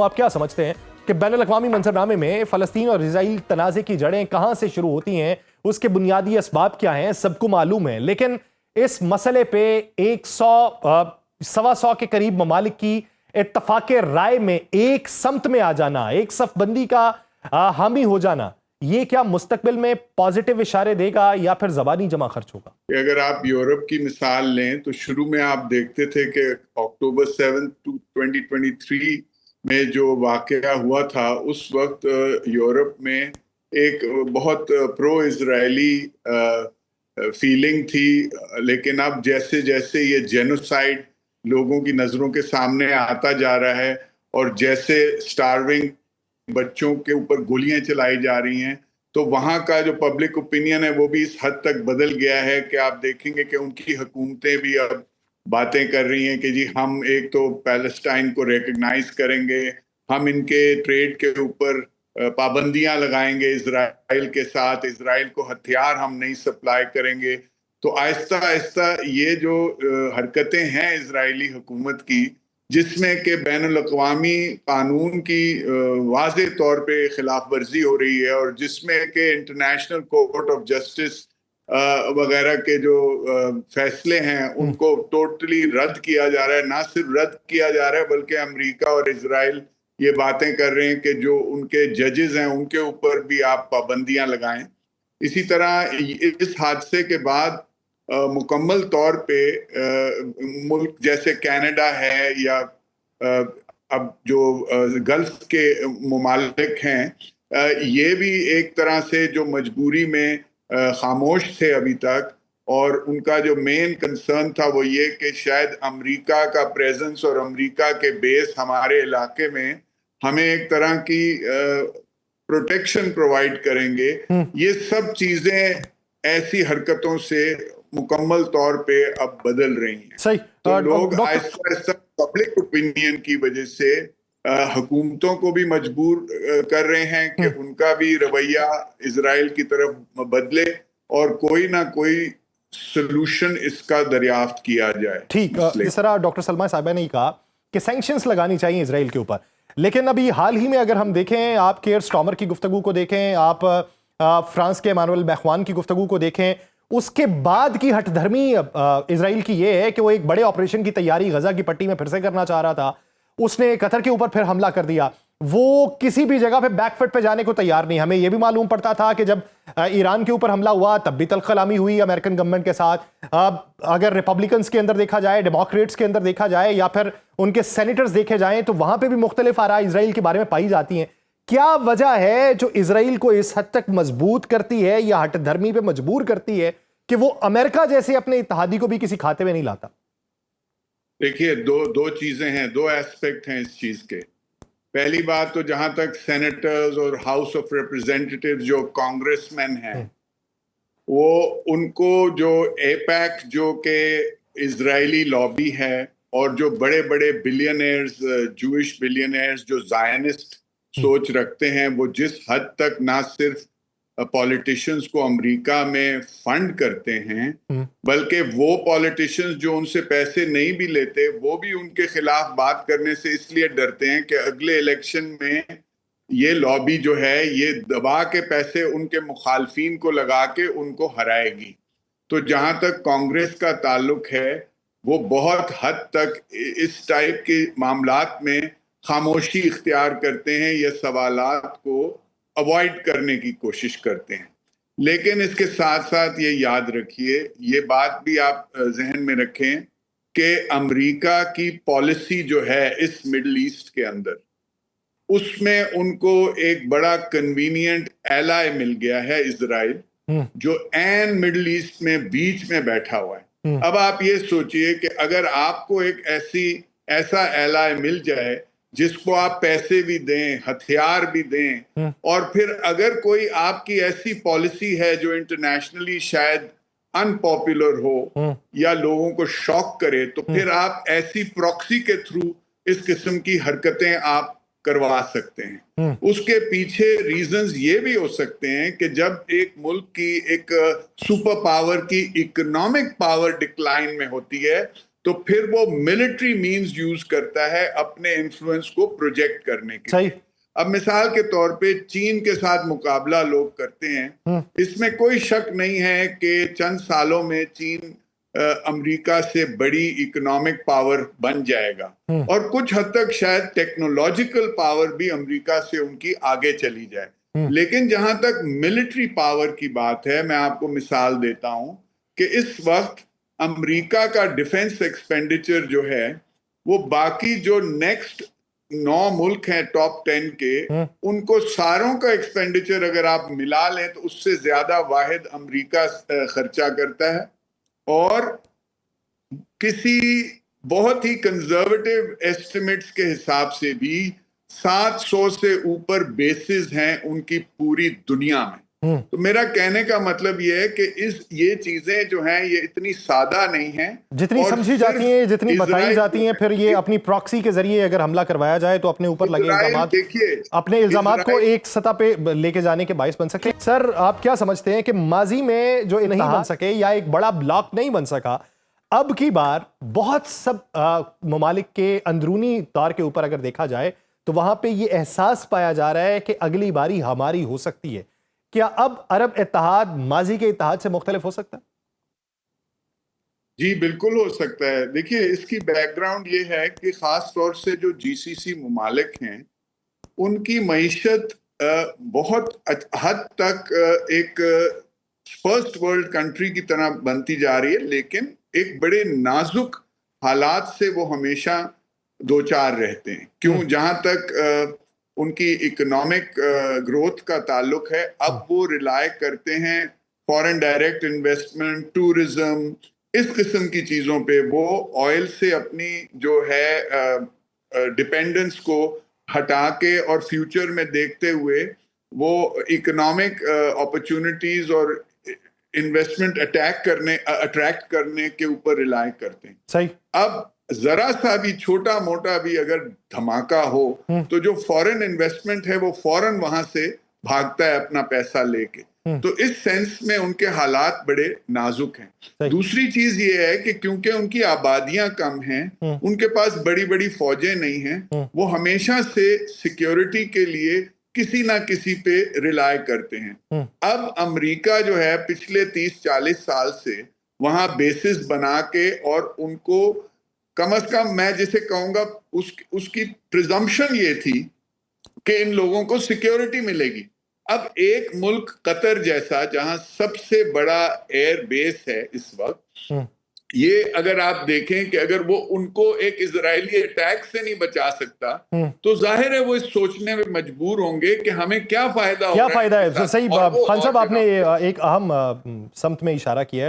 آپ کیا سمجھتے ہیں کہ بین الاقوامی منظرنامے میں فلسطین اور اسرائیل تنازع کی جڑیں کہاں سے شروع ہوتی ہیں، اس کے بنیادی اسباب کیا ہیں، سب کو معلوم ہے، لیکن اس مسئلے پہ 100 کے قریب ممالک کی اتفاق رائے میں ایک سمت میں آ جانا، ایک صف بندی کا حامی ہو جانا، یہ کیا مستقبل میں پازیٹیو اشارے دے گا یا پھر زبانی جمع خرچ ہوگا؟ اگر آپ یورپ کی مثال لیں تو شروع میں آپ دیکھتے تھے کہ اکتوبر 7 2023 میں جو واقعہ ہوا تھا، اس وقت یورپ میں ایک بہت پرو اسرائیلی فیلنگ تھی، لیکن اب جیسے جیسے یہ جینوسائیڈ لوگوں کی نظروں کے سامنے آتا جا رہا ہے اور جیسے سٹارونگ بچوں کے اوپر گولیاں چلائی جا رہی ہیں، تو وہاں کا جو پبلک اوپینین ہے وہ بھی اس حد تک بدل گیا ہے کہ آپ دیکھیں گے کہ ان کی حکومتیں بھی اب باتیں کر رہی ہیں کہ جی ہم ایک تو پیلسٹائن کو ریکگنائز کریں گے، ہم ان کے ٹریڈ کے اوپر پابندیاں لگائیں گے اسرائیل کے ساتھ، اسرائیل کو ہتھیار ہم نہیں سپلائی کریں گے۔ تو آہستہ آہستہ یہ جو حرکتیں ہیں اسرائیلی حکومت کی، جس میں کہ بین الاقوامی قانون کی واضح طور پہ خلاف ورزی ہو رہی ہے، اور جس میں کہ انٹرنیشنل کورٹ آف جسٹس وغیرہ کے جو فیصلے ہیں ان کو ٹوٹلی رد کیا جا رہا ہے۔ نہ صرف رد کیا جا رہا ہے بلکہ امریکہ اور اسرائیل یہ باتیں کر رہے ہیں کہ جو ان کے ججز ہیں ان کے اوپر بھی آپ پابندیاں لگائیں۔ اسی طرح اس حادثے کے بعد مکمل طور پہ ملک جیسے کینیڈا ہے یا اب جو گلف کے ممالک ہیں، یہ بھی ایک طرح سے جو مجبوری میں خاموش تھے ابھی تک، اور ان کا جو مین کنسرن تھا وہ یہ کہ شاید امریکہ کا پریزنس اور امریکہ کے بیس ہمارے علاقے میں ہمیں ایک طرح کی پروٹیکشن پرووائڈ کریں گے۔ یہ سب چیزیں ایسی حرکتوں سے مکمل طور پہ اب بدل رہی ہیں۔ تو لوگ آہستہ آہستہ پبلک اوپینین کی وجہ سے حکومتوں کو بھی مجبور کر رہے ہیں کہ ان کا بھی رویہ اسرائیل کی طرف بدلے اور کوئی نہ کوئی سلوشن اس کا دریافت کیا جائے۔ ٹھیک، جس طرح ڈاکٹر سلمیٰ صاحبہ نے کہا کہ سینکشنز لگانی چاہیے اسرائیل کے اوپر، لیکن ابھی حال ہی میں اگر ہم دیکھیں، آپ کیئر سٹارمر کی گفتگو کو دیکھیں، آپ فرانس کے ایمانوئل میخوان کی گفتگو کو دیکھیں، اس کے بعد کی ہٹ دھرمی اسرائیل کی یہ ہے کہ وہ ایک بڑے آپریشن کی تیاری غزہ کی پٹی میں پھر سے کرنا چاہ رہا تھا، اس نے قطر کے اوپر پھر حملہ کر دیا، وہ کسی بھی جگہ پہ بیک فٹ پہ جانے کو تیار نہیں۔ ہمیں یہ بھی معلوم پڑتا تھا کہ جب ایران کے اوپر حملہ ہوا تب بھی تلخ کلامی ہوئی امریکن گورنمنٹ کے ساتھ، اگر ریپبلکنز کے اندر دیکھا جائے، ڈیموکریٹس کے اندر دیکھا جائے، یا پھر ان کے سینیٹرز دیکھے جائیں، تو وہاں پہ بھی مختلف آراء اسرائیل کے بارے میں پائی جاتی ہیں۔ کیا وجہ ہے جو اسرائیل کو اس حد تک مضبوط کرتی ہے یا ہٹ دھرمی پہ مجبور کرتی ہے کہ وہ امریکہ جیسے اپنے اتحادی کو بھی کسی کھاتے میں نہیں لاتا؟ دیکھیے، دو چیزیں ہیں، دو ایسپیکٹ ہیں اس چیز کے۔ پہلی بات تو جہاں تک سینیٹرز اور ہاؤس آف ریپریزنٹیٹیو جو کانگریس مین ہیں، وہ ان کو جو ایپیک جو کہ اسرائیلی لابی ہے، اور جو بڑے بڑے بلینئرز، جوئش بلینئرز جو زائنسٹ سوچ رکھتے ہیں، وہ جس حد تک نہ صرف پولیٹیشنز کو امریکہ میں فنڈ کرتے ہیں، بلکہ وہ پولیٹیشنز جو ان سے پیسے نہیں بھی لیتے وہ بھی ان کے خلاف بات کرنے سے اس لیے ڈرتے ہیں کہ اگلے الیکشن میں یہ لابی جو ہے یہ دبا کے پیسے ان کے مخالفین کو لگا کے ان کو ہرائے گی۔ تو جہاں تک کانگریس کا تعلق ہے، وہ بہت حد تک اس ٹائپ کے معاملات میں خاموشی اختیار کرتے ہیں یا سوالات کو اوائڈ کرنے کی کوشش کرتے ہیں۔ لیکن اس کے ساتھ ساتھ یہ یاد رکھیے، یہ بات بھی آپ ذہن میں رکھیں کہ امریکہ کی پالیسی جو ہے اس مڈل ایسٹ کے اندر، اس میں ان کو ایک بڑا کنوینینٹ ایلائی مل گیا ہے اسرائیل، جو این مڈل ایسٹ میں بیچ میں بیٹھا ہوا ہے۔ اب آپ یہ سوچئے کہ اگر آپ کو ایک ایسا ایلائی مل جائے جس کو آپ پیسے بھی دیں، ہتھیار بھی دیں، اور پھر اگر کوئی آپ کی ایسی پالیسی ہے جو انٹرنیشنلی شاید ان پاپولر ہو یا لوگوں کو شاک کرے، تو پھر آپ ایسی پراکسی کے تھرو اس قسم کی حرکتیں آپ کروا سکتے ہیں۔ اس کے پیچھے ریزنز یہ بھی ہو سکتے ہیں کہ جب ایک ملک کی ایک سپر پاور کی اکنامک پاور ڈکلائن میں ہوتی ہے تو پھر وہ ملٹری مینز یوز کرتا ہے اپنے انفلوئنس کو پروجیکٹ کرنے کے صحیح. اب مثال کے طور پہ چین کے ساتھ مقابلہ لوگ کرتے ہیں، اس میں کوئی شک نہیں ہے کہ چند سالوں میں چین امریکہ سے بڑی اکنامک پاور بن جائے گا، اور کچھ حد تک شاید ٹیکنالوجیکل پاور بھی امریکہ سے ان کی آگے چلی جائے. لیکن جہاں تک ملٹری پاور کی بات ہے، میں آپ کو مثال دیتا ہوں کہ اس وقت امریکہ کا ڈیفنس ایکسپینڈیچر جو ہے وہ باقی جو نیکسٹ 9 ملک ہیں ٹاپ 10 کے، ان کو ساروں کا ایکسپینڈیچر اگر آپ ملا لیں تو اس سے زیادہ واحد امریکہ خرچہ کرتا ہے. اور کسی بہت ہی کنزرویٹو ایسٹیمیٹس کے حساب سے بھی 700 سے اوپر بیسز ہیں ان کی پوری دنیا میں. تو میرا کہنے کا مطلب یہ ہے کہ یہ چیزیں جو ہیں یہ اتنی سادہ نہیں ہیں، جتنی سمجھی جاتی ہیں، جتنی بتائی جاتی ہیں، پھر یہ اپنی پراکسی کے ذریعے اگر حملہ کروایا جائے تو اپنے اوپر لگے الزامات اپنے الزامات کو ایک سطح پہ لے کے جانے کے باعث بن سکتے ہیں. سر آپ کیا سمجھتے ہیں کہ ماضی میں جو نہیں بن سکے یا ایک بڑا بلاک نہیں بن سکا، اب کی بار بہت سب ممالک کے اندرونی طور کے اوپر اگر دیکھا جائے تو وہاں پہ یہ احساس پایا جا رہا ہے کہ اگلی باری ہماری ہو سکتی ہے؟ کیا اب عرب اتحاد ماضی کے اتحاد سے مختلف ہو سکتا ہے؟ جی بالکل ہو سکتا ہے. دیکھیے اس کی بیک گراؤنڈ یہ ہے کہ خاص طور سے جو جی سی سی ممالک ہیں ان کی معیشت بہت حد تک ایک فرسٹ ورلڈ کنٹری کی طرح بنتی جا رہی ہے، لیکن ایک بڑے نازک حالات سے وہ ہمیشہ دوچار رہتے ہیں. کیوں؟ جہاں تک ان کی اکنامک گروتھ کا تعلق ہے، اب وہ ریلائی کرتے ہیں فورن ڈائریکٹ انویسٹمنٹ، ٹورزم، اس قسم کی چیزوں پہ. وہ آئل سے اپنی جو ہے ڈیپینڈنس کو ہٹا کے اور فیوچر میں دیکھتے ہوئے وہ اکنامک اپرچونٹیز اور انویسٹمنٹ اٹریکٹ کرنے کے اوپر ریلائی کرتے ہیں. صحیح. اب ذرا سا بھی چھوٹا موٹا بھی اگر دھماکہ ہو تو جو فورن انویسٹمنٹ ہے وہ فورن وہاں سے بھاگتا ہے اپنا پیسہ لے کے. تو اس سینس میں ان کے حالات بڑے نازک ہیں. دوسری چیز یہ ہے کہ کیونکہ ان کی آبادیاں کم ہیں، ان کے پاس بڑی بڑی فوجیں نہیں ہیں، وہ ہمیشہ سے سیکیورٹی کے لیے کسی نہ کسی پہ ریلائی کرتے ہیں. اب امریکہ جو ہے پچھلے 30-40 سال سے وہاں بیسز بنا کے، اور ان کو کم از کم میں جسے کہوں گا اس کی پریزمپشن یہ تھی کہ ان لوگوں کو سیکیورٹی ملے گی. اب ایک ملک قطر جیسا جہاں سب سے بڑا ایئر بیس ہے اس وقت، یہ اگر آپ دیکھیں کہ اگر وہ ان کو ایک اسرائیلی اٹیک سے نہیں بچا سکتا تو ظاہر ہے وہ اس سوچنے میں مجبور ہوں گے کہ ہمیں کیا فائدہ ہو رہا ہے. صحیح. خان صاحب آپ نے ایک اہم سمت میں اشارہ کیا ہے.